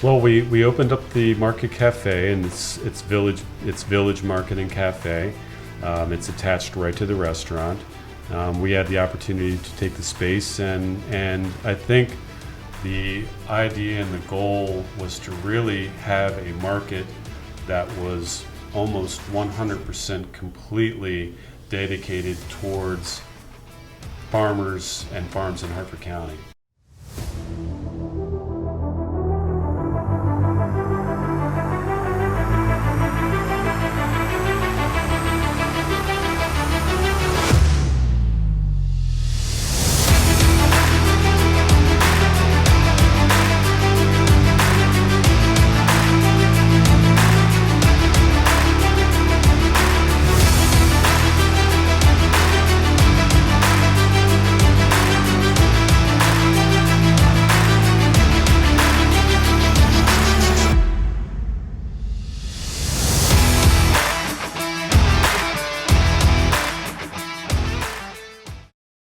Well, we opened up the Market Cafe, and it's Village Market and Cafe. It's attached right to the restaurant. We had the opportunity to take the space, and I think the idea and the goal was to really have a market that was almost 100% completely dedicated towards farmers and farms in Hartford County.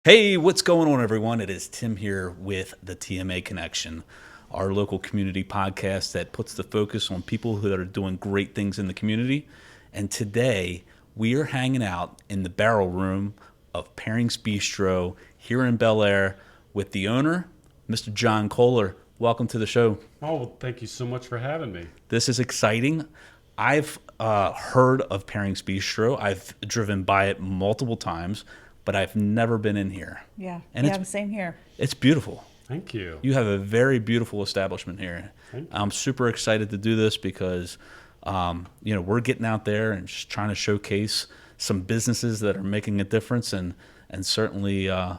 Hey, what's going on, everyone? It is Tim here with the TMA Connection, our local community podcast that puts the focus on people who are doing great things in the community. And today, we are hanging out in the barrel room of Pairings Bistro here in Bel Air with the owner, Mr. Jon Kohler. Welcome to the show. Oh, well, thank you so much for having me. This is exciting. I've heard of Pairings Bistro. I've driven by it multiple times, but I've never been in here. Yeah, and the same here. It's beautiful. Thank you. You have a very beautiful establishment here. I'm super excited to do this because, we're getting out there and just trying to showcase some businesses that are making a difference, and certainly I'm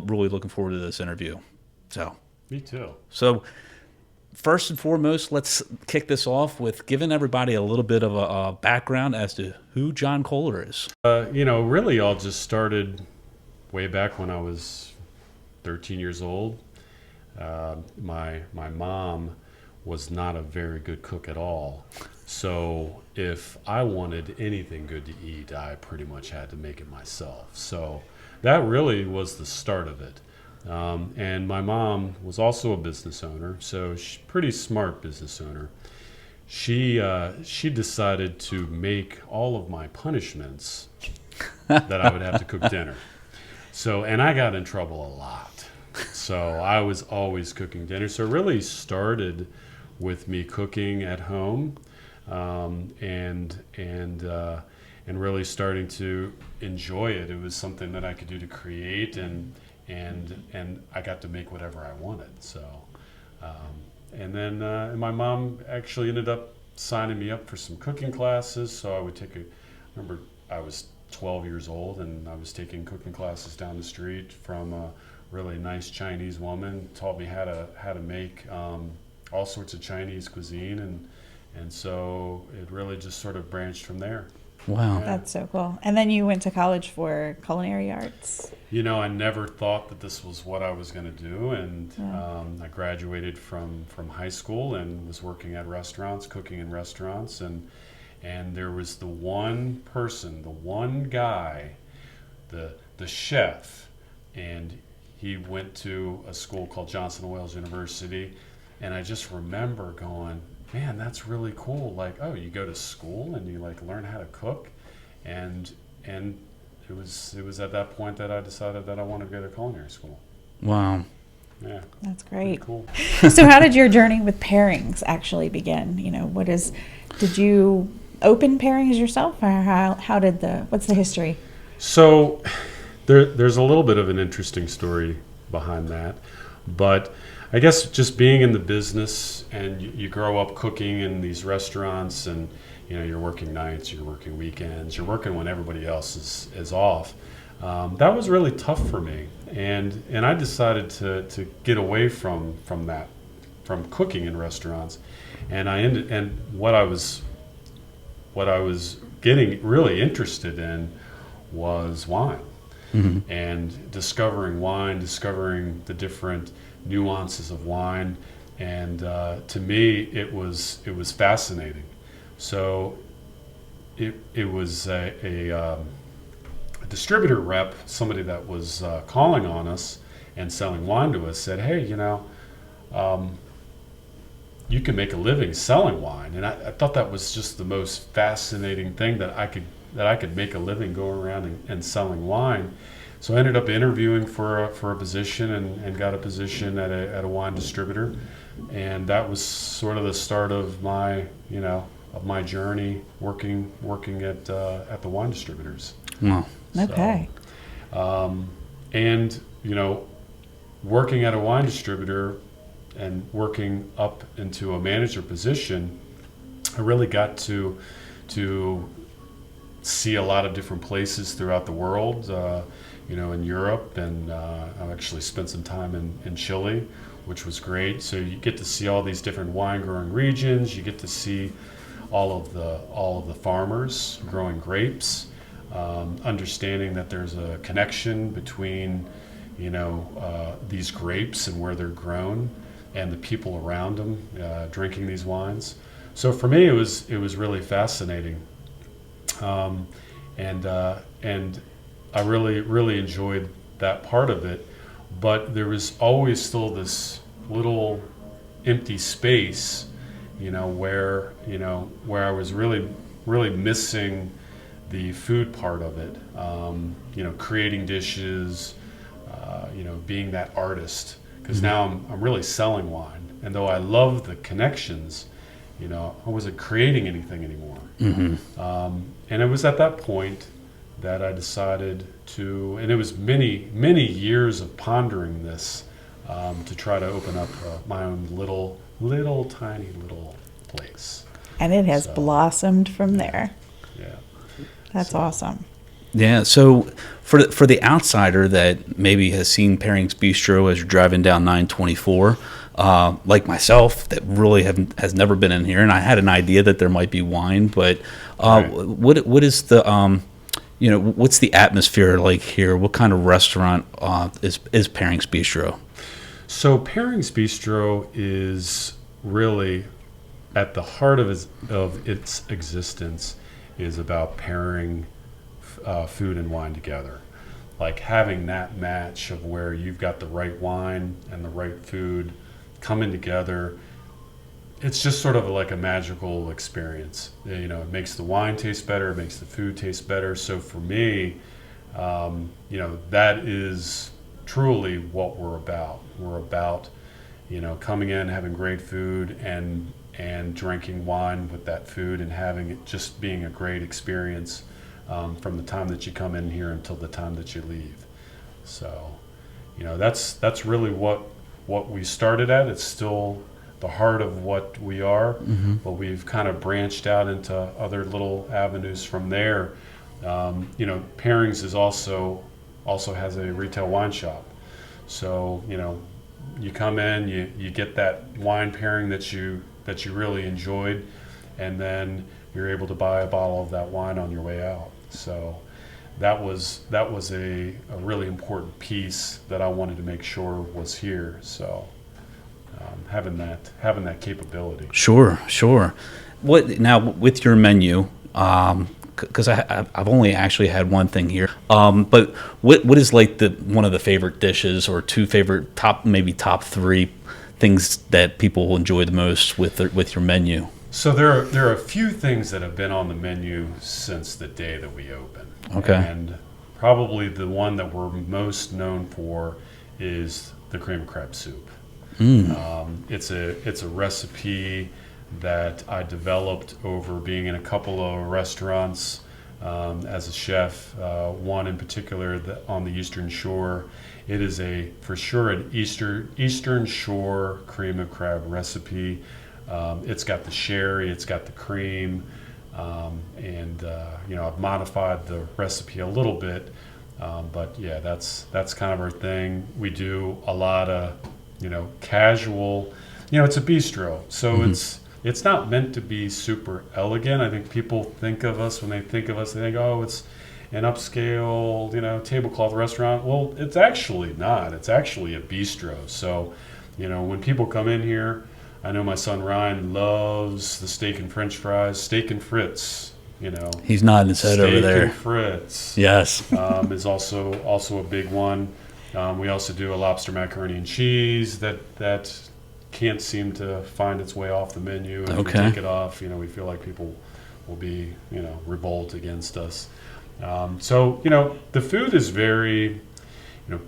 really looking forward to this interview. So. Me too. So, first and foremost, let's kick this off with giving everybody a little bit of a background as to who Jon Kohler is. Really all just started way back when I was 13 years old. My mom was not a very good cook at all. So if I wanted anything good to eat, I pretty much had to make it myself. So that really was the start of it. And my mom was also a business owner, so she's a pretty smart business owner. She decided to make all of my punishments that I would have to cook dinner. So, and I got in trouble a lot. So I was always cooking dinner. So it really started with me cooking at home, and really starting to enjoy it. It was something that I could do to create, and I got to make whatever I wanted. So, and then my mom actually ended up signing me up for some cooking classes. So I would remember I was 12 years old, and I was taking cooking classes down the street from a really nice Chinese woman. Taught me how to make all sorts of Chinese cuisine, and so it really just sort of branched from there. Wow. Yeah. That's so cool. And then you went to college for culinary arts. I never thought that this was what I was going to do, and I graduated from high school and was working at restaurants, cooking in restaurants, and there was the one person, the one guy, the chef, and he went to a school called Johnson Wales University, and I just remember going, man, that's really cool. Like, oh, you go to school and you learn how to cook, and it was at that point that I decided that I wanted to go to culinary school. Wow. Yeah. That's great. Cool. So how did your journey with Pairings actually begin? Did you open Pairings yourself, or what's the history? So there's a little bit of an interesting story behind that, but I guess just being in the business, and you grow up cooking in these restaurants, and you're working nights, you're working weekends, you're working when everybody else is off. That was really tough for me, and I decided to get away from that, from cooking in restaurants, and what I was getting really interested in was wine. Mm-hmm. And discovering wine, discovering the different nuances of wine, and to me it was fascinating. So it was a distributor rep, somebody that was calling on us and selling wine to us, said, hey, you can make a living selling wine. And I thought that was just the most fascinating thing, that I could make a living going around and selling wine. So I ended up interviewing for a position and got a position at a wine distributor, and that was sort of the start of my journey working at the wine distributors. Wow. Okay. And working at a wine distributor and working up into a manager position, I really got to see a lot of different places throughout the world. In Europe, and I actually spent some time in Chile, which was great. So you get to see all these different wine growing regions. You get to see all of the farmers growing grapes, understanding that there's a connection between these grapes and where they're grown and the people around them drinking these wines. So for me, it was really fascinating, and I really enjoyed that part of it. But there was always still this little empty space, where I was really missing the food part of it. Creating dishes, being that artist. Because now I'm really selling wine, and though I love the connections, I wasn't creating anything anymore. Mm-hmm. And it was at that point that I decided to, and it was many years of pondering this, to try to open up my own little tiny place. And it has blossomed from there. Yeah. That's awesome. Yeah. So for the outsider that maybe has seen Pairings Bistro as you're driving down 924, like myself, that really has never been in here, and I had an idea that there might be wine, but Right. what is the what's the atmosphere like here? What kind of restaurant is Pairings Bistro? So Pairings Bistro is really at the heart of its existence is about pairing food and wine together, like having that match of where you've got the right wine and the right food coming together. It's just sort of like a magical experience. It makes the wine taste better, it makes the food taste better. So for me, that is truly what we're about. We're about, coming in, having great food, and drinking wine with that food, and having it just being a great experience from the time that you come in here until the time that you leave. So, that's really what we started at. It's still the heart of what we are, Mm-hmm. but we've kind of branched out into other little avenues from there. Pairings is also has a retail wine shop. So, you come in, you get that wine pairing that you really enjoyed, and then you're able to buy a bottle of that wine on your way out. So that was a really important piece that I wanted to make sure was here. So having that capability. Sure. What now with your menu? Because I've only actually had one thing here. But what is like one of the favorite dishes, or two favorite top 3 things that people will enjoy the most with your menu? So there are a few things that have been on the menu since the day that we opened. Okay. And probably the one that we're most known for is the cream of crab soup. It's a recipe that I developed over being in a couple of restaurants as a chef. One in particular on the Eastern Shore. It is for sure an Eastern Shore cream of crab recipe. It's got the sherry, it's got the cream, and I've modified the recipe a little bit, but yeah, that's kind of our thing. We do a lot of casual. It's a bistro, so Mm-hmm. it's not meant to be super elegant. I think people think of us, when they think of us, they think, oh, it's an upscale, tablecloth restaurant. Well, it's actually not. It's actually a bistro. So, when people come in here, I know my son Ryan loves the steak and French fries, steak and Fritz. He's nodding his head over Steak there. and Fritz. Yes. Is also a big one. We also do a lobster macaroni and cheese that can't seem to find its way off the menu. If we take it off, we feel like people will be, revolt against us. So, the food is very,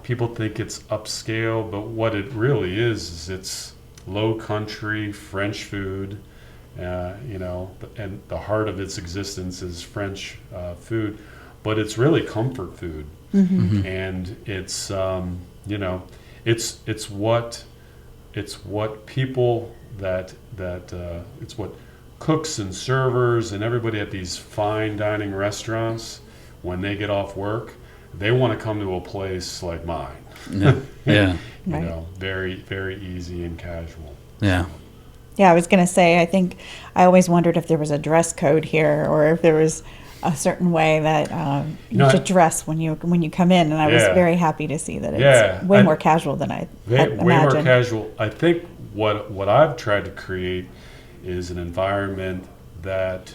people think it's upscale, but what it really is it's low country French food. And the heart of its existence is French food, but it's really comfort food. And it's it's what people it's what cooks and servers and everybody at these fine dining restaurants, when they get off work, they want to come to a place like mine. Yeah. Very, very easy and casual. Yeah. Yeah, I was going to say, I think I always wondered if there was a dress code here, or if there was a certain way that you should dress when you come in. And I was very happy to see that it's way more casual than I had imagined. Way more casual. I think what I've tried to create is an environment that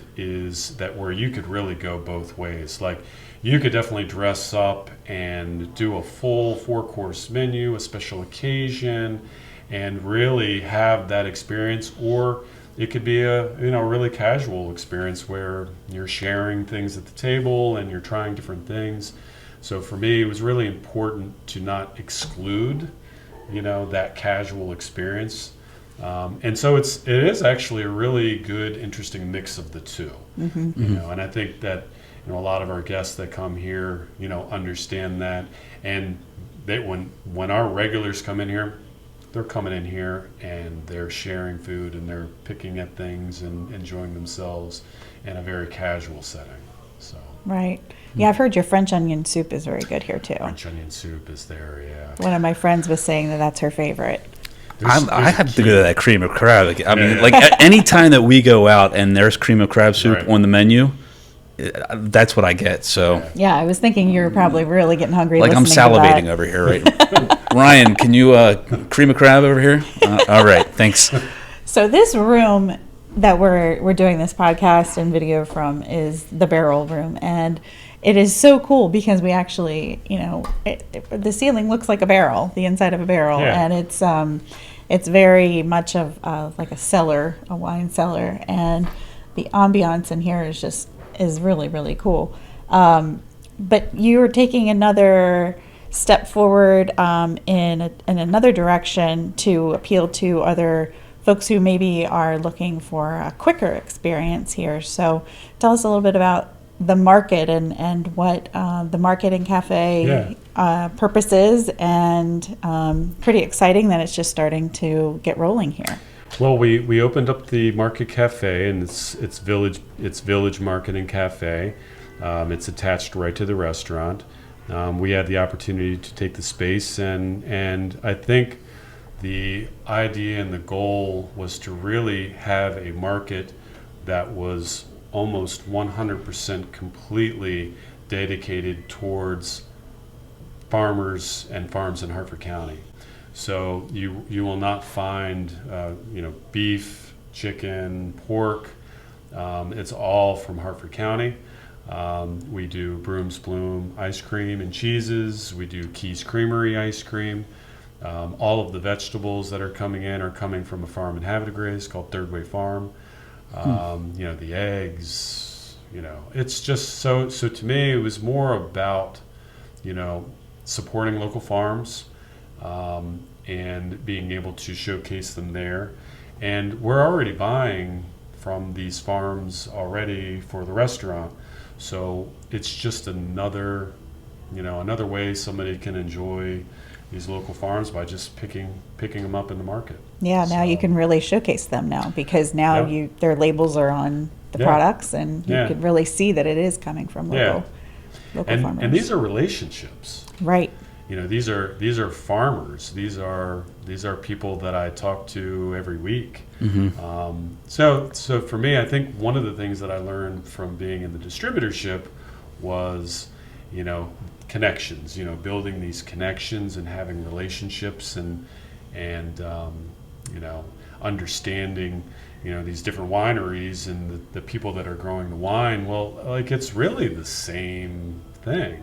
where you could really go both ways. Like, you could definitely dress up and do a full 4-course menu, a special occasion, and really have that experience. Or it could be a really casual experience where you're sharing things at the table and you're trying different things. So for me, it was really important to not exclude that casual experience. And so it is actually a really good, interesting mix of the two. And I think that a lot of our guests that come here understand that, and when our regulars come in here, they're coming in here and they're sharing food and they're picking at things and enjoying themselves in a very casual setting. So right. Yeah, I've heard your French onion soup is very good here too. French onion soup is there, yeah. One of my friends was saying that that's her favorite. I have to go to that cream of crab. Any time that we go out and there's cream of crab soup on the menu, that's what I get. So yeah, I was thinking you were probably really getting hungry. I'm salivating over here, right? Ryan, can you cream of crab over here? All right, thanks. So this room that we're doing this podcast and video from is the barrel room, and it is so cool because we actually, the ceiling looks like a barrel, the inside of a barrel, and it's very much of like a cellar, a wine cellar, and the ambiance in here is really, really cool. But you're taking another step forward in another direction to appeal to other folks who maybe are looking for a quicker experience here. So tell us a little bit about the market and what the market and cafe purpose is, and pretty exciting that it's just starting to get rolling here. Well, we opened up the Market Cafe, and it's Village Market and Cafe. It's attached right to the restaurant. We had the opportunity to take the space, and I think the idea and the goal was to really have a market that was almost 100% completely dedicated towards farmers and farms in Hartford County. So you will not find beef, chicken, pork. It's all from Hartford County. We do Broom's Bloom ice cream and cheeses. We do Key's Creamery ice cream. All of the vegetables that are coming from a farm in Havre-de-Grace called Third Way Farm. The eggs. It's just so to me it was more about supporting local farms. And being able to showcase them there. And we're already buying from these farms already for the restaurant. So it's just another way somebody can enjoy these local farms by just picking them up in the market. Yeah, now you can really showcase them now, because now their labels are on the products, and you can really see that it is coming from local farmers. And these are relationships. Right. These are farmers. These are people that I talk to every week. So for me, I think one of the things that I learned from being in the distributorship was, connections. Building these connections and having relationships and understanding these different wineries and the people that are growing the wine. Well, it's really the same thing.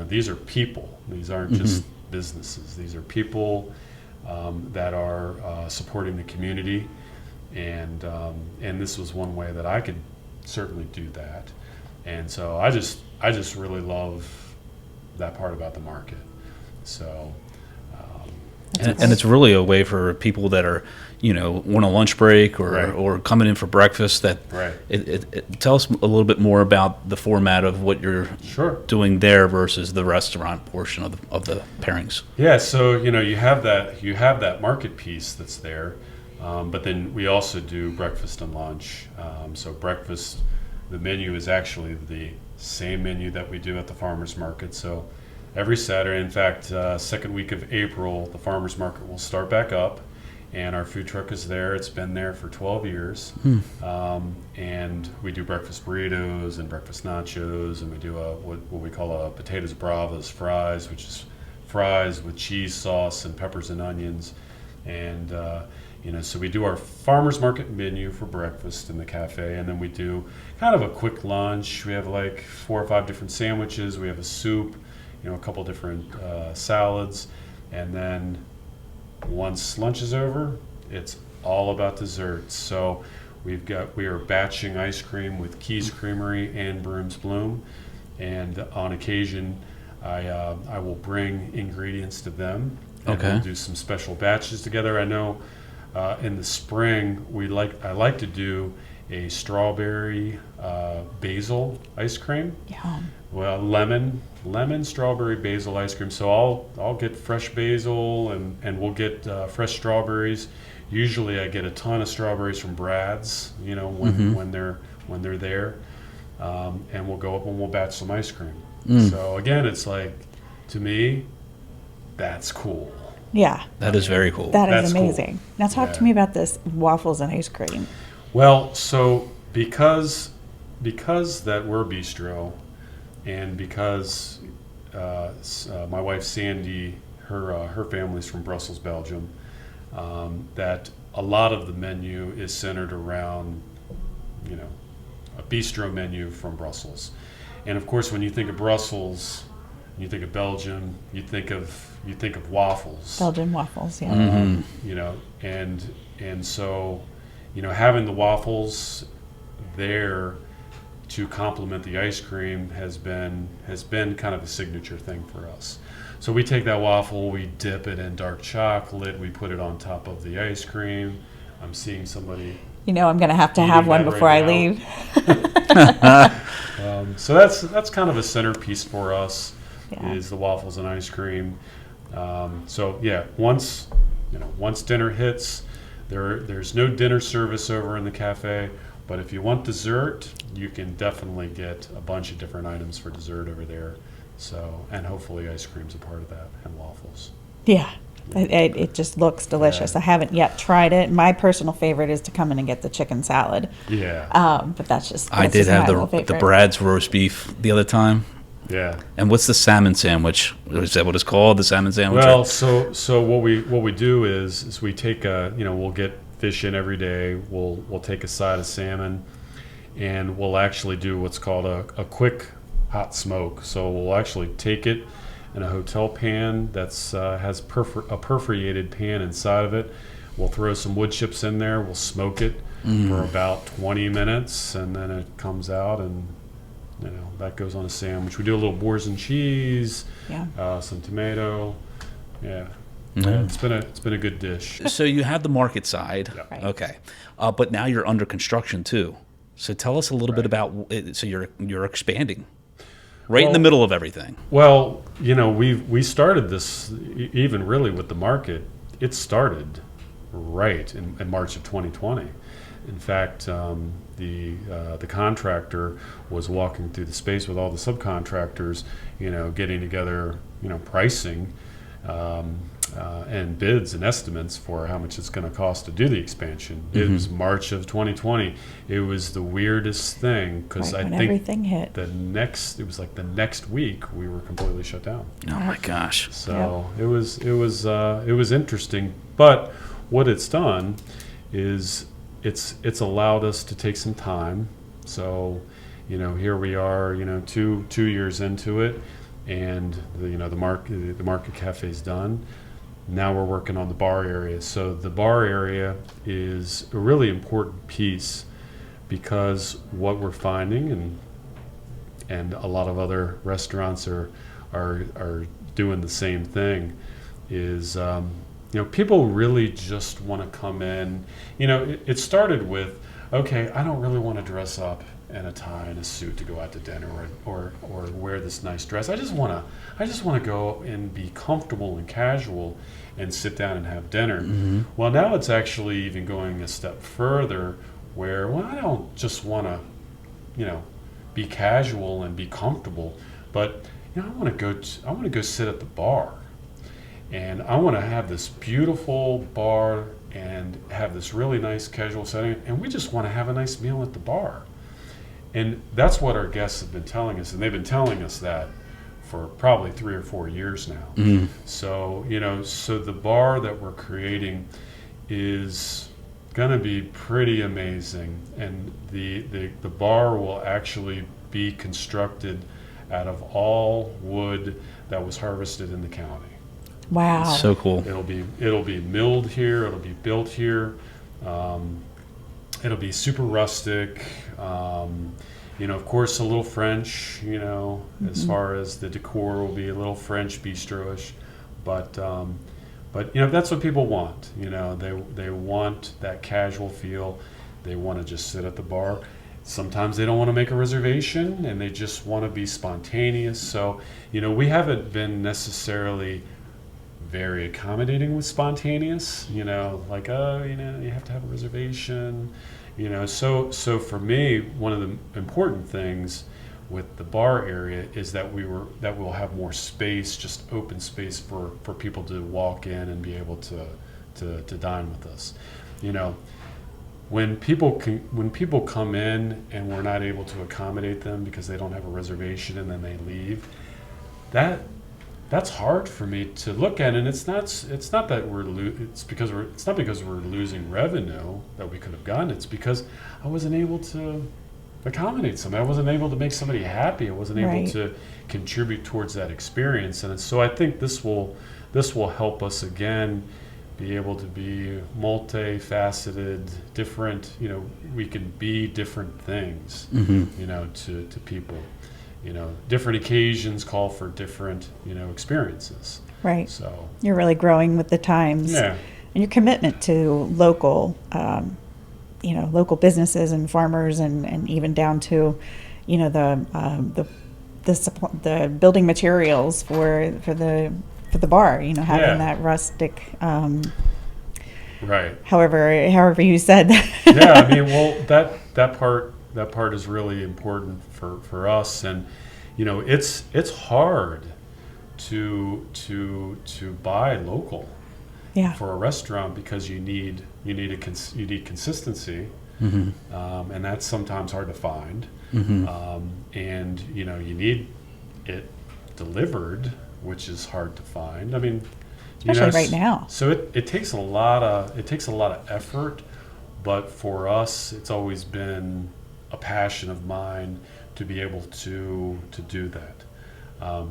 These are people. These aren't just businesses. These are people that are supporting the community, and this was one way that I could certainly do that. And so I just really love that part about the market. So. And it's really a way for people that are, on a lunch break or coming in for breakfast. That tell us a little bit more about the format of what you're doing there versus the restaurant portion of the pairings. Yeah, so you have that market piece that's there, but then we also do breakfast and lunch. So breakfast, the menu is actually the same menu that we do at the farmers market. So every Saturday, in fact, second week of April, the farmers market will start back up, and our food truck is there. It's been there for 12 years, and we do breakfast burritos and breakfast nachos, and we do what we call a potatoes bravas fries, which is fries with cheese sauce and peppers and onions, and so we do our farmers market menu for breakfast in the cafe, and then we do kind of a quick lunch. We have like 4 or 5 different sandwiches. We have a soup, a couple different salads, and then once lunch is over, it's all about desserts. So we are batching ice cream with Keys Creamery and Broom's Bloom, and on occasion I will bring ingredients to them, and we'll do some special batches together. I know in the spring I like to do a strawberry basil ice cream. Yum. Well, lemon, strawberry, basil ice cream. So I'll get fresh basil and we'll get fresh strawberries. Usually I get a ton of strawberries from Brad's, when they're there, and we'll go up and we'll batch some ice cream. So again, it's like, to me, that's cool. Yeah, that is very cool. That's amazing. Cool. Now talk to me about this waffles and ice cream. Well, so because that we're a bistro, and because my wife Sandy, her family's from Brussels, Belgium, that a lot of the menu is centered around, a bistro menu from Brussels. And of course, when you think of Brussels, you think of Belgium, you think of waffles. Belgian waffles, yeah. And so, having the waffles there to complement the ice cream has been kind of a signature thing for us. So we take that waffle, we dip it in dark chocolate, we put it on top of the ice cream. I'm seeing somebody. I'm going to have one before I leave. So that's kind of a centerpiece for us, is the waffles and ice cream. So yeah, once dinner hits, there's no dinner service over in the cafe. But if you want dessert, you can definitely get a bunch of different items for dessert over there. So, and hopefully ice cream's a part of that, and waffles. Yeah, it just looks delicious. I haven't yet tried it. My personal favorite is to come in and get the chicken salad. Yeah. But that's I did have the Brad's roast beef the other time. Yeah. And what's the salmon sandwich? Is that what it's called, the salmon sandwich? Well, so what we do is we take we'll get fish in every day. We'll take a side of salmon, and we'll actually do what's called a quick hot smoke. So we'll actually take it in a hotel pan that's has a perforated pan inside of it. We'll throw some wood chips in there. We'll smoke it for about 20 minutes, and then it comes out, and that goes on a sandwich. We do a little boars and cheese, some tomato. Yeah. Mm-hmm. It's been a good dish. So you have the market side, okay, but now you're under construction too. So tell us a little bit about it. So you're expanding in the middle of everything. Well, we started this even really with the market. It started right in March of 2020. In fact, the contractor was walking through the space with all the subcontractors, getting together, pricing. And bids and estimates for how much it's going to cost to do the expansion. It was March of 2020. It was the weirdest thing because I think everything hit. the next week we were completely shut down. Oh my gosh! So it was interesting. But what it's done is it's allowed us to take some time. So here we are, 2 years into it, and the market cafe's done. now we're working on the bar area. So the bar area is a really important piece, because what we're finding, and a lot of other restaurants are doing the same thing, is people really just want to come in. It started with, okay, I don't really want to dress up in a tie and a suit to go out to dinner, or wear this nice dress. I just want to go and be comfortable and casual and sit down and have dinner. Mm-hmm. Well, now it's actually even going a step further, where, well, I don't just want to be casual and be comfortable, but I want to go sit at the bar, and I want to have this beautiful bar and have this really nice casual setting, and we just want to have a nice meal at the bar. And that's what our guests have been telling us, and they've been telling us that for probably 3 or 4 years now. Mm-hmm. So so the bar that we're creating is going to be pretty amazing, and the bar will actually be constructed out of all wood that was harvested in the county. Wow. So cool. It'll be milled here. It'll be built here. It'll be super rustic. Of course, a little French. As far as the decor will be a little French bistro-ish, but that's what people want. They want that casual feel. They want to just sit at the bar. Sometimes they don't want to make a reservation, and they just want to be spontaneous. So, we haven't been necessarily very accommodating with spontaneous, like, you have to have a reservation, so for me, one of the important things with the bar area is that we'll have more space, just open space for people to walk in and be able to dine with us. When people come in and we're not able to accommodate them because they don't have a reservation and then they leave, that's hard for me to look at, and it's not that it's not because we're losing revenue that we could have gotten. It's because I wasn't able to accommodate somebody. I wasn't able to make somebody happy. I wasn't able Right. to contribute towards that experience, and so I think this will help us again be able to be multifaceted, different. We can be different things. Mm-hmm. To people. Different occasions call for different, experiences. Right. So You're really growing with the times. yeah, And your commitment to local, local businesses and farmers, and even down to, the building materials for the bar. Having Yeah. that rustic. right. However you said. Yeah, well, that part is really important for us, and it's hard to buy local Yeah. for a restaurant, because you need consistency. Mm-hmm. And that's sometimes hard to find. Mm-hmm. And you need it delivered, which is hard to find. I mean, Especially right now. So it takes a lot of effort, but for us, it's always been a passion of mine to be able to do that,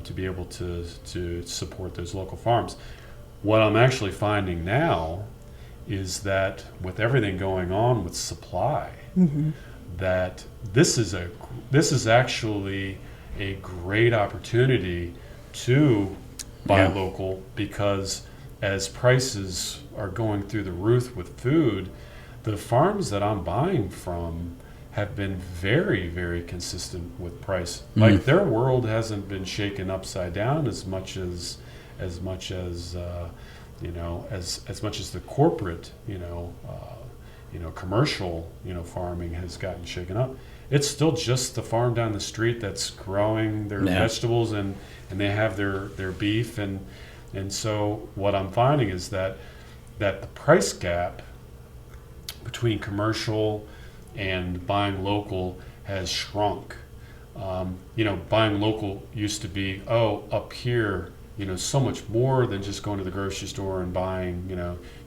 to be able to support those local farms. What I'm actually finding now is that with everything going on with supply, Mm-hmm. that this is actually a great opportunity to buy Yeah. local, because as prices are going through the roof with food, the farms that I'm buying from have been very, very consistent with price. Like, their world hasn't been shaken upside down as much as the corporate, commercial, farming has gotten shaken up. It's still just the farm down the street that's growing their vegetables, and they have their beef, and so what I'm finding is that the price gap between commercial and buying local has shrunk. Buying local used to be, up here, so much more than just going to the grocery store and buying,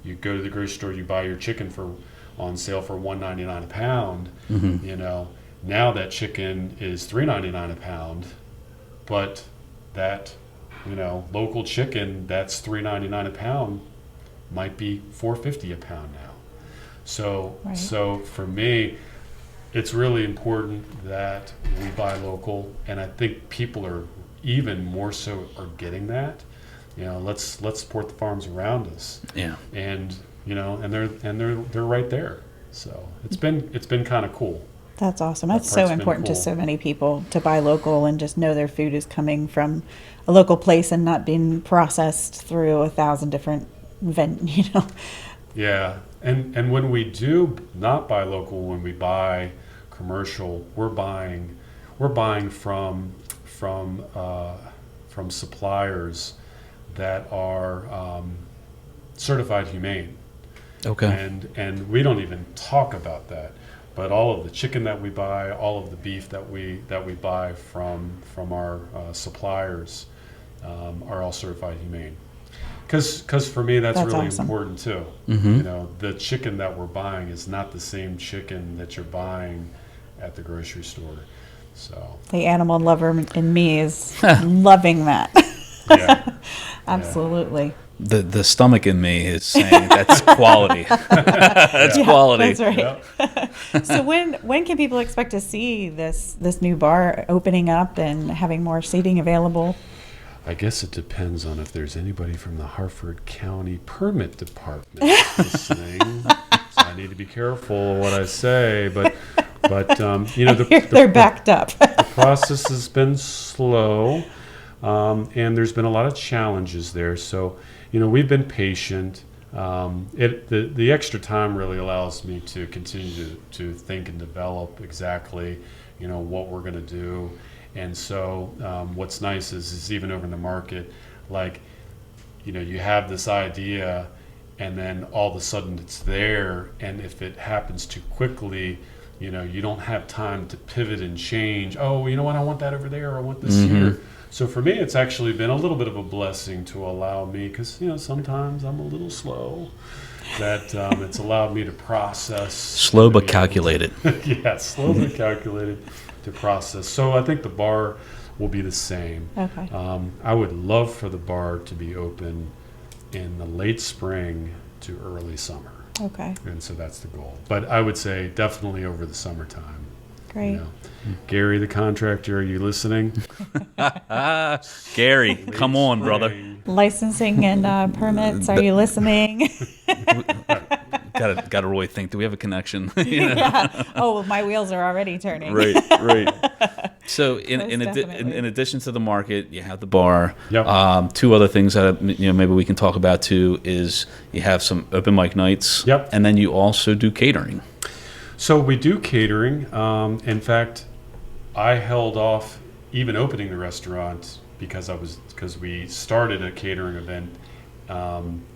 you go to the grocery store, you buy your chicken on sale for $1.99 a pound. Mm-hmm. Now that chicken is $3.99 a pound, but that local chicken that's $3.99 a pound might be $4.50 a pound now. So Right. so for me, it's really important that we buy local, and I think people are even more so are getting that. Let's support the farms around us. Yeah. And they're right there. So it's been kind of cool. That's awesome. That That's so part's been important to cool. so many people to buy local and just know their food is coming from a local place and not being processed through 1,000 different Yeah, and when we do not buy local, when we buy commercial, we're buying from suppliers that are certified humane. Okay. And we don't even talk about that. But all of the chicken that we buy, all of the beef that we buy from our suppliers are all certified humane. Because for me that's really awesome. important too. Mm-hmm. The chicken that we're buying is not the same chicken that you're buying at the grocery store. So The animal lover in me is loving that. yeah, Absolutely. The stomach in me is saying that's quality. That's Yeah, quality. that's right. yeah. So when can people expect to see this new bar opening up and having more seating available? I guess it depends on if there's anybody from the Harford County Permit Department listening. So I need to be careful what I say, but They're backed up. the process has been slow, and there's been a lot of challenges there. So we've been patient. The extra time really allows me to continue to think and develop exactly what we're going to do. And so what's nice is even over in the market, like, you have this idea and then all of a sudden it's there. And if it happens too quickly, you don't have time to pivot and change. Oh, you know what? I want that over there. I want this here. So for me, it's actually been a little bit of a blessing to allow me, because, sometimes I'm a little slow, that it's allowed me to process. Slow but calculated. Yeah, slow but calculated to process. So I think the bar will be the same. Okay. I would love for the bar to be open in the late spring to early summer. Okay. And so that's the goal. But I would say definitely over the summertime. Great. Gary, the contractor, are you listening? Gary, come on, Late brother. spring. Licensing and permits. Are you listening? Gotta really think. Do we have a connection? Yeah. Oh, my wheels are already turning. Right. So Most in definitely. addition to the market, you have the bar. Yep. Two other things that maybe we can talk about too is you have some open mic nights. Yep. And then you also do catering. So we do catering. In fact, I held off even opening the restaurant because we started a catering event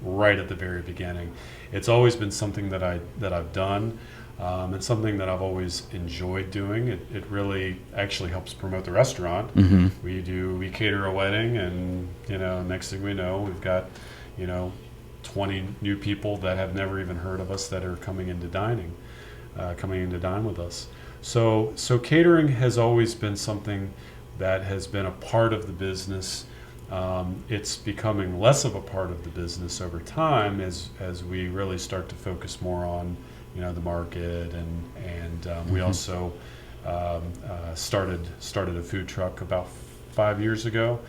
right at the very beginning. It's always been something that I've done. It's something that I've always enjoyed doing. It really actually helps promote the restaurant. Mm-hmm. We cater a wedding, and next thing we know, we've got 20 new people that have never even heard of us that are coming in to dine with us. So catering has always been something that has been a part of the business. It's becoming less of a part of the business over time as we really start to focus more on the market, and we also started a food truck about 5 years ago,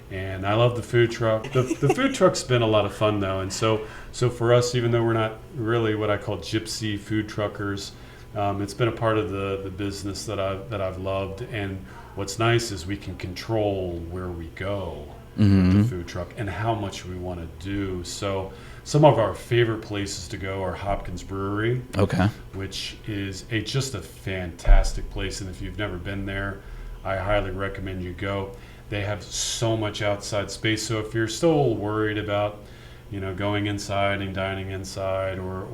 and I love the food truck. The food truck's been a lot of fun though, and so for us, even though we're not really what I call gypsy food truckers, it's been a part of the business that I've loved. And what's nice is we can control where we go with the food truck and how much we want to do. So some of our favorite places to go are Hopkins Brewery, Okay. which is just a fantastic place. And if you've never been there, I highly recommend you go. They have so much outside space. So if you're still worried about, going inside and dining inside, or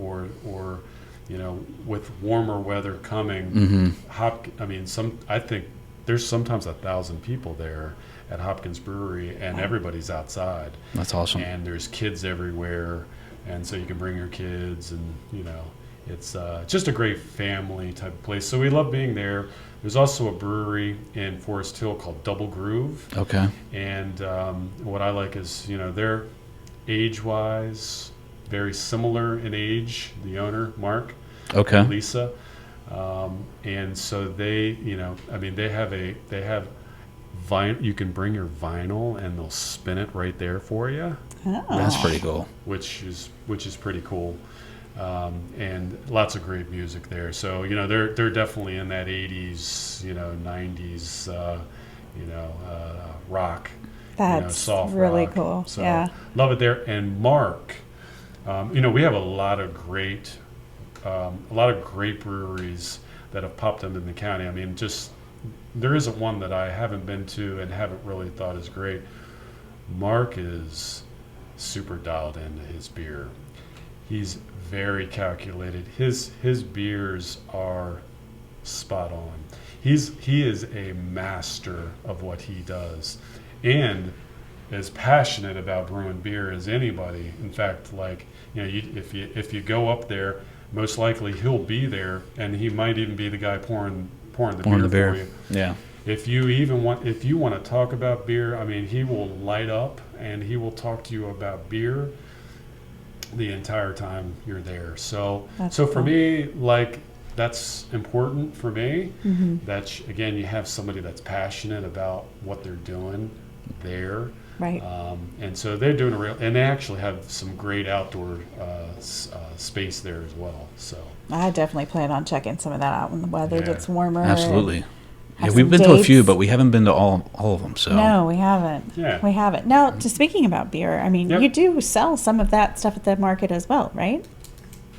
with warmer weather coming, I think there's sometimes 1,000 people there at Hopkins Brewery, and everybody's outside. That's awesome. And there's kids everywhere, and so you can bring your kids, and it's just a great family type of place. So we love being there. There's also a brewery in Forest Hill called Double Groove. Okay. And what I like is, they're age-wise very similar in age, the owner, Mark, Okay. and Lisa. And so they, they have vinyl. You can bring your vinyl and they'll spin it right there for you, Oh. That's pretty cool. which is pretty cool. And lots of great music there. So they're definitely in that 80s, 90s, rock. That's soft really rock. cool. So Yeah. love it there. And Mark, we have a lot of great breweries that have popped up in the county. I mean, just there isn't one that I haven't been to and haven't really thought is great. Mark is super dialed into his beer. He's very calculated. His beers are spot on. He is a master of what he does, and as passionate about brewing beer as anybody. In fact, if you go up there, most likely he'll be there, and he might even be the guy pouring the beer for you. Yeah. If you want to talk about beer, I mean, he will light up and he will talk to you about beer the entire time you're there. So That's for cool. me, that's important for me. Mm-hmm. That again, you have somebody that's passionate about what they're doing there. Right. And so they're doing and they actually have some great outdoor space there as well. So I definitely plan on checking some of that out when the weather Yeah. gets warmer. Absolutely. Have Yeah, we've some been to a few, dates. but we haven't been to all of them. So No, we haven't. Yeah. We haven't. Now, just speaking about beer, I mean, Yep. you do sell some of that stuff at the market as well, right?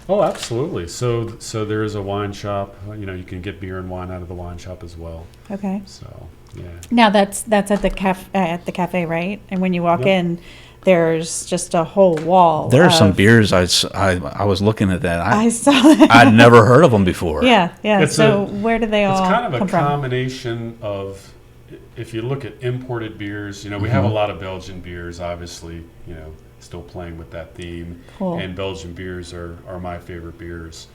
Oh, absolutely. So there is a wine shop. You can get beer and wine out of the wine shop as well. Okay. So yeah. Now that's at the cafe, right? And when you walk Yep. in, there's just a whole wall. there are some of- beers I was looking at that. I saw that. I'd never heard of them before. Yeah. It's So where do they all It's kind of a come from? combination of, if you look at imported beers, we have a lot of Belgian beers, obviously, still playing with that theme. Cool. And Belgian beers are my favorite beers.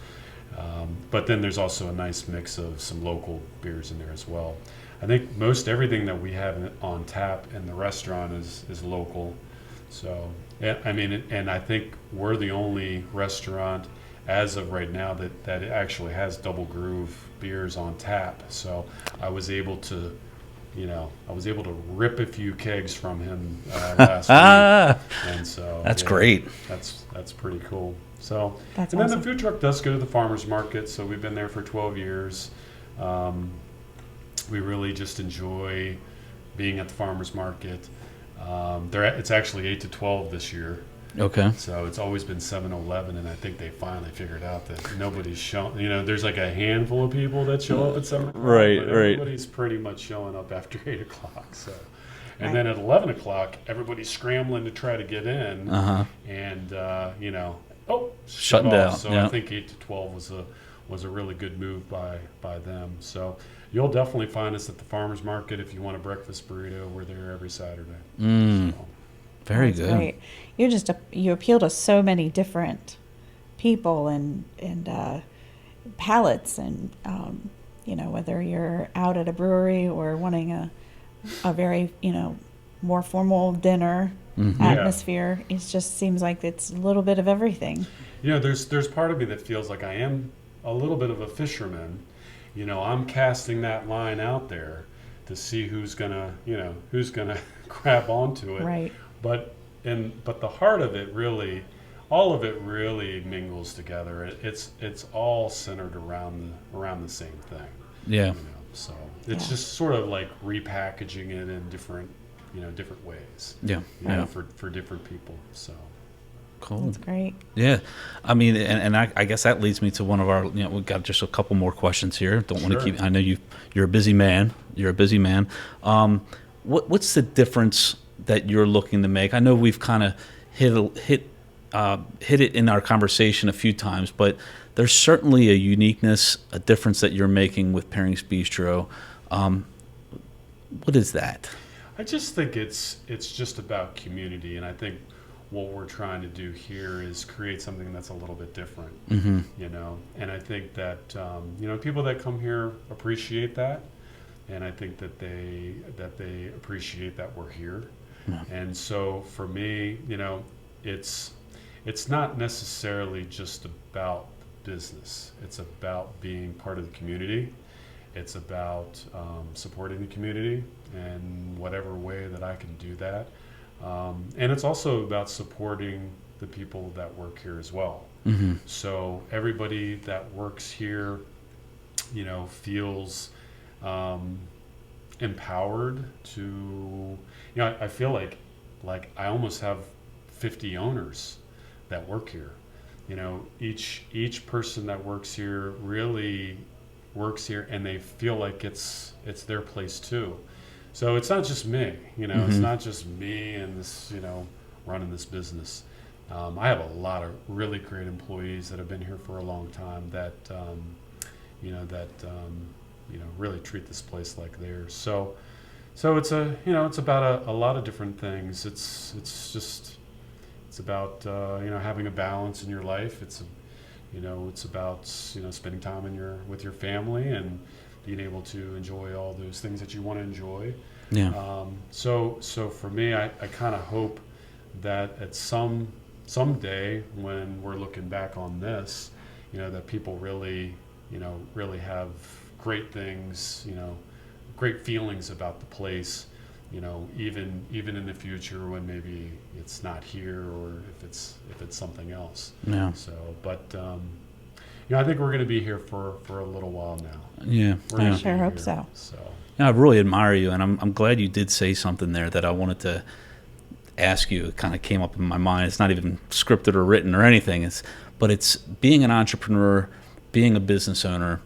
But then there's also a nice mix of some local beers in there as well. I think most everything that we have on tap in the restaurant is local. So, I mean, and I think we're the only restaurant as of right now that actually has Double Groove beers on tap. So I was able to, rip a few kegs from him last week. And so That's yeah, great. That's pretty cool. So, That's and then awesome. the food truck does go to the farmer's market. So we've been there for 12 years. We really just enjoy being at the farmer's market. It's actually 8 to 12 this year. Okay. So it's always been 7-Eleven, and I think they finally figured out that nobody's showing. There's like a handful of people that show up at 7 o'clock, Right, but right. everybody's pretty much showing up after 8 o'clock. So, and Right. then at 11 o'clock, everybody's scrambling to try to get in, Uh-huh. and shut Shutting off. down, So yeah. I think 8 to 12 was a really good move by them. So you'll definitely find us at the farmers market if you want a breakfast burrito. We're there every Saturday. Mm. So, Very That's good. great. You appeal to so many different people and palates, and whether you're out at a brewery or wanting a very more formal dinner Mhm. Yeah. atmosphere, it just seems like it's a little bit of everything. there's part of me that feels like I am a little bit of a fisherman. I'm casting that line out there to see who's gonna grab onto it. Right. But the heart of it really, all of it really mingles together. It's all centered around the same thing. Yeah. So it's Yeah. just sort of like repackaging it in different ways. Yeah. Yeah. For different people. So. Cool. That's great. Yeah, I mean, and I guess that leads me to one of our. We've got just a couple more questions here. Don't want to Sure. keep. I know you're a busy man. You're a busy man. What's the difference that you're looking to make? I know we've kind of hit it in our conversation a few times, but there's certainly a uniqueness, a difference that you're making with Pairings Bistro. What is that? I just think it's just about community, and I think what we're trying to do here is create something that's a little bit different, you know. And I think that you know, people that come here appreciate that, and I think that they appreciate that we're here. Yeah. And so for me, you know, it's not necessarily just about business. It's about being part of the community. It's about supporting the community in whatever way that I can do that. And it's also about supporting the people that work here as well. So everybody that works here, you know, feels empowered to, you know, I feel like I almost have 50 owners that work here. You know, each person that works here really works here, and they feel like it's their place too. So it's not just me, you know, it's not just me and this, you know, running this business. I have a lot of really great employees that have been here for a long time that, you know, really treat this place like theirs. So it's you know, it's about a lot of different things. It's about, you know, having a balance in your life. You know, it's about, you know, spending time with your family and being able to enjoy all those things that you want to enjoy. Yeah. So for me, I kind of hope that at someday when we're looking back on this, you know, that people really, you know, really have great things, you know, great feelings about the place, you know, even in the future when maybe it's not here, or if it's something else. Yeah. So, but you know, I think we're going to be here for a little while now. Yeah. We're gonna Yeah. be Sure hope here, so. So Yeah, I really admire you, and I'm glad you did say something there that I wanted to ask you. It kind of came up in my mind. It's not even scripted or written or anything. But it's being an entrepreneur, being a business owner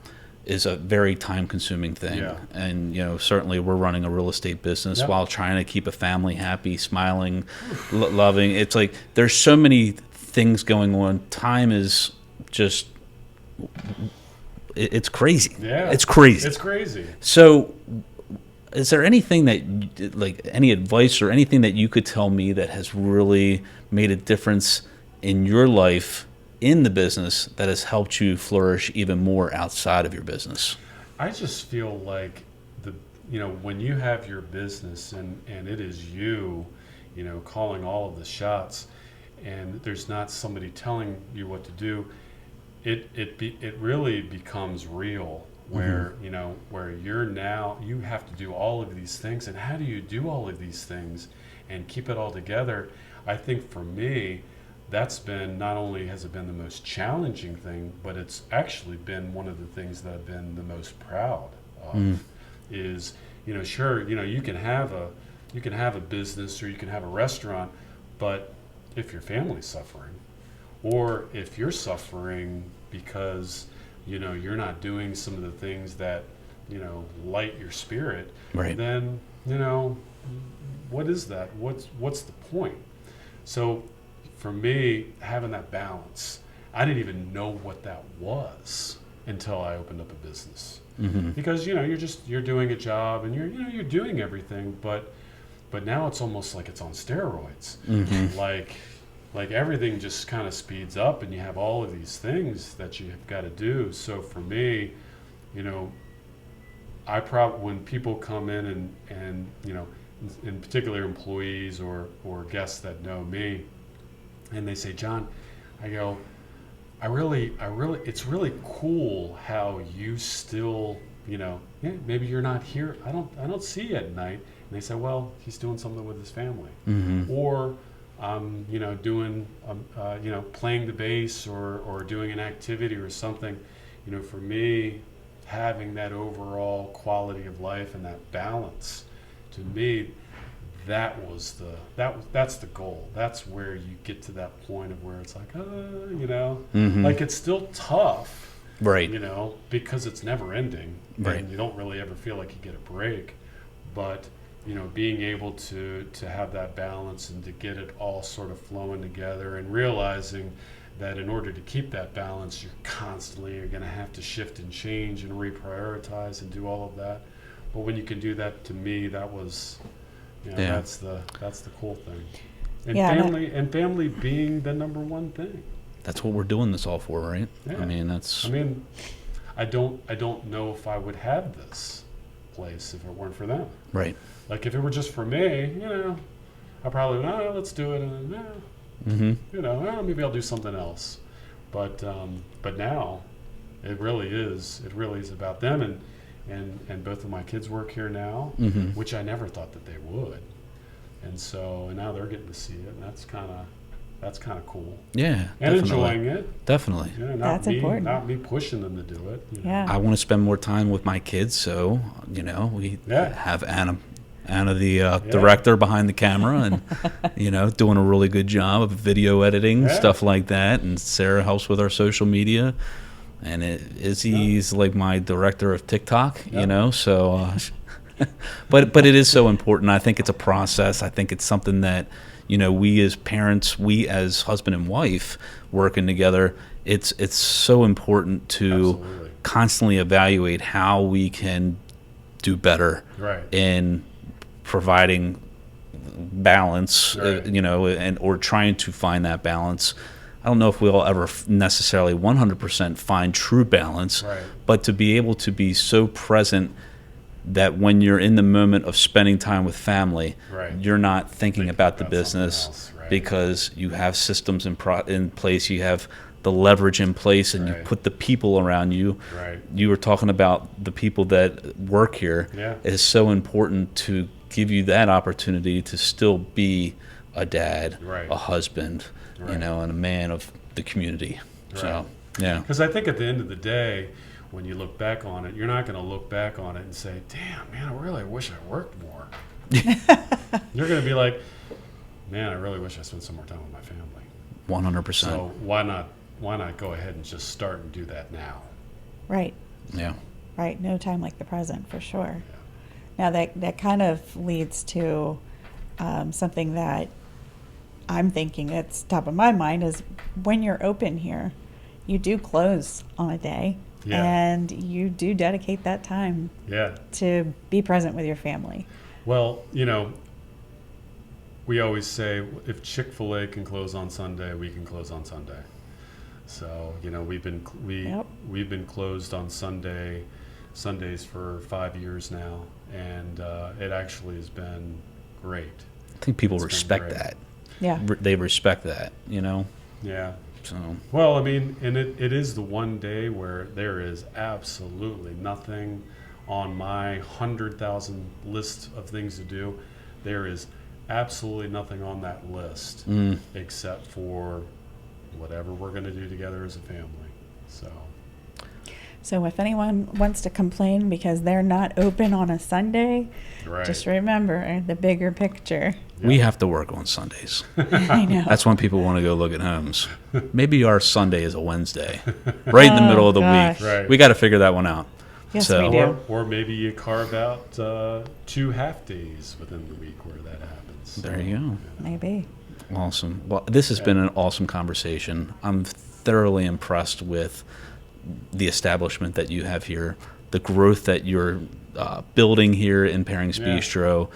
is a very time-consuming thing. Yeah. And, you know, certainly we're running a real estate business Yep. while trying to keep a family happy, smiling, loving. It's like there's so many things going on. Time is just, it's crazy. yeah, It's crazy. It's crazy. So, is there anything that, like, any advice or anything that you could tell me that has really made a difference in your life, in the business, that has helped you flourish even more outside of your business? I just feel like you know, when you have your business and it is you know, calling all of the shots, and there's not somebody telling you what to do, it really becomes real. Where you know, where you have to do all of these things, and how do you do all of these things and keep it all together? I think for me, that's been, not only has it been the most challenging thing, but it's actually been one of the things that I've been the most proud of. Is, you know, sure, you know, you can have a business or you can have a restaurant, but if your family's suffering, or if you're suffering because, you know, you're not doing some of the things that, you know, light your spirit, Right. then, you know, what is that? What's the point? So for me, having that balance, I didn't even know what that was until I opened up a business. Because, you know, you're doing a job and you're doing everything, but now it's almost like it's on steroids. Like everything just kind of speeds up, and you have all of these things that you have got to do. So for me, you know, when people come in and you know, in particular employees or guests that know me, and they say, John, I go, I really, it's really cool how you still, you know, yeah, maybe you're not here. I don't see you at night. And they say, well, he's doing something with his family, or you know, doing, you know, playing the bass or doing an activity or something. You know, for me, having that overall quality of life and that balance, to me, that's the goal. That's where you get to that point of where it's like, you know, like it's still tough, Right. you know, because it's never ending, Right. and you don't really ever feel like you get a break. But, you know, being able to have that balance and to get it all sort of flowing together, and realizing that in order to keep that balance, you're constantly going to have to shift and change and reprioritize and do all of that. But when you can do that, to me, that was, you know, Yeah. that's the cool thing. And Yeah, family being the number one thing. That's what we're doing this all for, right? Yeah. I mean, that's. I mean, I don't know if I would have this place if it weren't for them. Right. Like if it were just for me, I probably would, let's do it, and maybe I'll do something else. But now, it really is about them, and both of my kids work here now, which I never thought that they would, and now they're getting to see it, and that's kind of cool. Yeah. And definitely. enjoying it. Definitely. That's important. Not me pushing them to do it. Yeah. I want to spend more time with my kids, so we have Anna, the director behind the camera, and doing a really good job of video editing, stuff like that. And Sarah helps with our social media, and Izzy's like my director of TikTok. So, but it is so important. I think it's a process. I think it's something that we as parents, we as husband and wife working together, it's so important to constantly evaluate how we can do better in providing balance, or trying to find that balance. I don't know if we'll ever necessarily 100% find true balance, but to be able to be so present that when you're in the moment of spending time with family, you're not thinking about the business because you have systems in place, you have the leverage in place, and you put the people around you. You were talking about the people that work here. It is so important to give you that opportunity to still be a dad, a husband, and a man of the community. So, yeah. Because I think at the end of the day, when you look back on it, you're not going to look back on it and say, damn, man, I really wish I worked more. You're going to be like, man, I really wish I spent some more time with my family. 100%. So why not go ahead and just start and do that now? Right. Yeah. Right. No time like the present, for sure. Now that kind of leads to something that I'm thinking that's top of my mind is when you're open here, you do close on a day. And you do dedicate that time to be present with your family. Well, we always say if Chick-fil-A can close on Sunday, we can close on Sunday. So, we've been closed on Sundays for 5 years now, and it actually has been great. I think people respect that. Yeah. They respect that, Yeah. So. Well, I mean, and it is the one day where there is absolutely nothing on my 100,000 list of things to do. There is absolutely nothing on that list except for whatever we're going to do together as a family. So if anyone wants to complain because they're not open on a Sunday, just remember the bigger picture. We have to work on Sundays. I know. That's when people want to go look at homes. Maybe our Sunday is a Wednesday, right in the middle of the week. Right. We got to figure that one out. Yes, we do. Or maybe you carve out 2 half days within the week where that happens. There you go. Maybe. Awesome. Well, this has been an awesome conversation. I'm thoroughly impressed with the establishment that you have here, the growth that you're building here in Pairings Bistro.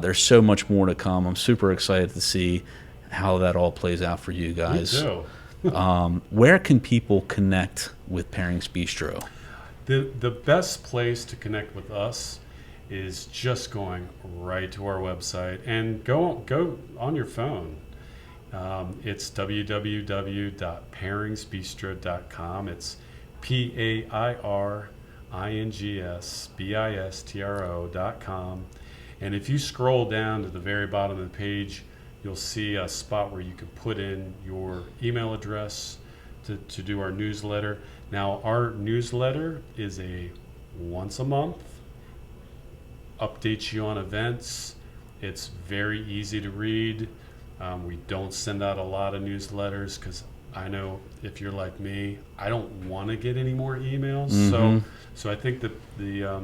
There's so much more to come. I'm super excited to see how that all plays out for you guys. Me too. Where can people connect with Pairings Bistro? The best place to connect with us is just going right to our website and go on your phone. It's www.pairingsbistro.com. It's PAIRINGSBISTRO.com. And if you scroll down to the very bottom of the page, you'll see a spot where you can put in your email address to do our newsletter. Now, our newsletter is a once a month, updates you on events. It's very easy to read. We don't send out a lot of newsletters because I know if you're like me, I don't want to get any more emails. So I think that the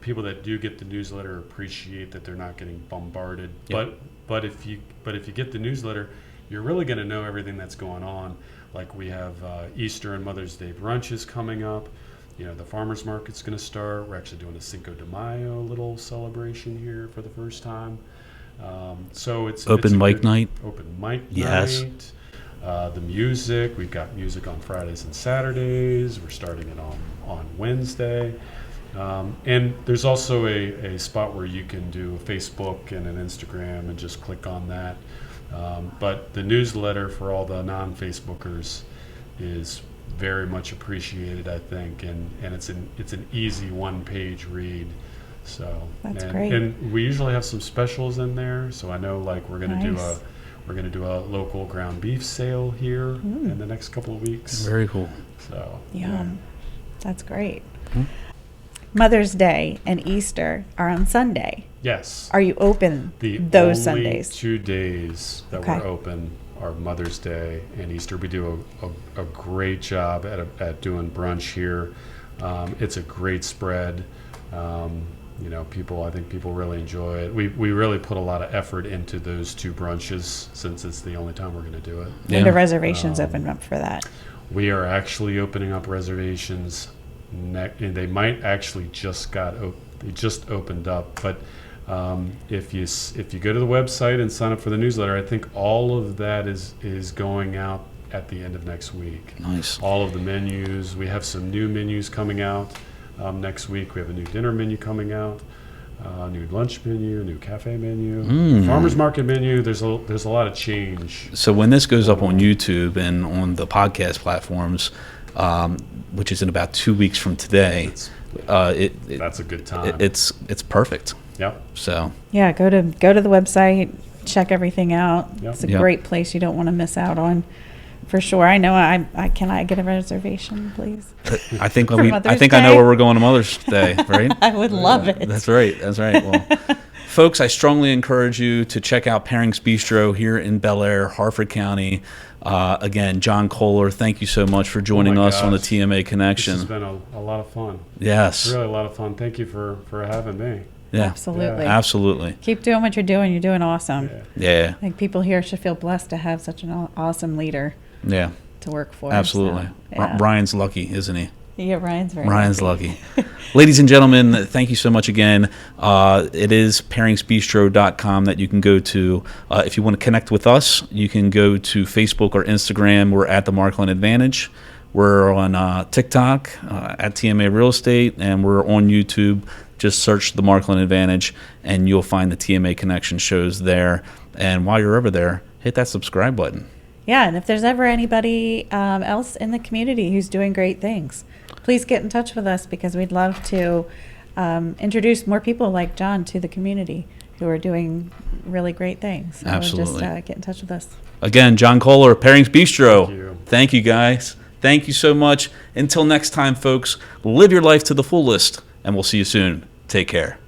people that do get the newsletter appreciate that they're not getting bombarded. Yep. But if you get the newsletter, you're really going to know everything that's going on. Like we have Easter and Mother's Day brunches coming up. The farmers market's going to start. We're actually doing a Cinco de Mayo little celebration here for the first time. So it's Open mic night. Open mic Yes. night. The music, we've got music on Fridays and Saturdays. We're starting it on Wednesday. And there's also a spot where you can do a Facebook and an Instagram and just click on that. But the newsletter for all the non-Facebookers is very much appreciated, I think, and it's an easy one-page read. So That's great. And we usually have some specials in there. So I know, like, we're gonna Nice. do a local ground beef sale here in the next couple of weeks. Very cool. So Yum. That's great. Mother's Day and Easter are on Sunday. yes, Are you open the those only Sundays? 2 days that Okay. we're open are Mother's Day and Easter. We do a great job at doing brunch here. It's a great spread. I think people really enjoy it. We really put a lot of effort into those 2 brunches since it's the only time we're going to do it. When do reservations open up for that? We are actually opening up reservations, and they might actually they just opened up. But if you go to the website and sign up for the newsletter, I think all of that is going out at the end of next week. Nice. All of the menus. We have some new menus coming out next week. We have a new dinner menu coming out, a new lunch menu, a new cafe menu, farmers market menu. There's a lot of change. So when this goes up on YouTube and on the podcast platforms, which is in about 2 weeks from today, That's a good time. it's perfect. Yep. So Yeah, go to the website, check everything out. Yep. It's a Yep. great place you don't want to miss out on, for sure. I know. Can I get a reservation, please? I think For I Mother's think I know Day? where we're going to Mother's Day, right? I would love it. That's right. That's right. Well, folks, I strongly encourage you to check out Pairings Bistro here in Bel Air, Harford County. Again, Jon Kohler, thank you so much for joining us on the gosh. TMA This Connection. has been a lot of fun. Yes. Really a lot of fun. Thank you for having me. Yeah. Absolutely. Absolutely. Keep doing what you're doing. You're doing awesome. Yeah. Yeah. I think people here should feel blessed to have such an awesome leader Yeah. to work for. Absolutely. So, yeah. Ryan's lucky, isn't he? Yeah, Ryan's very Ryan's lucky. Ladies and gentlemen, thank you so much again. It is pairingsbistro.com that you can go to. If you want to connect with us, you can go to Facebook or Instagram. We're at the Markland Advantage. We're on TikTok at TMA Real Estate, and we're on YouTube. Just search the Markland Advantage, and you'll find the TMA Connection shows there. And while you're over there, hit that subscribe button. Yeah, and if there's ever anybody else in the community who's doing great things, please get in touch with us, because we'd love to introduce more people like Jon to the community who are doing really great things. So Absolutely. just get in touch with us. Again, Jon Kohler, Pairings Bistro. Thank you. Thank you, guys. Thank you so much. Until next time, folks, live your life to the fullest, and we'll see you soon. Take care.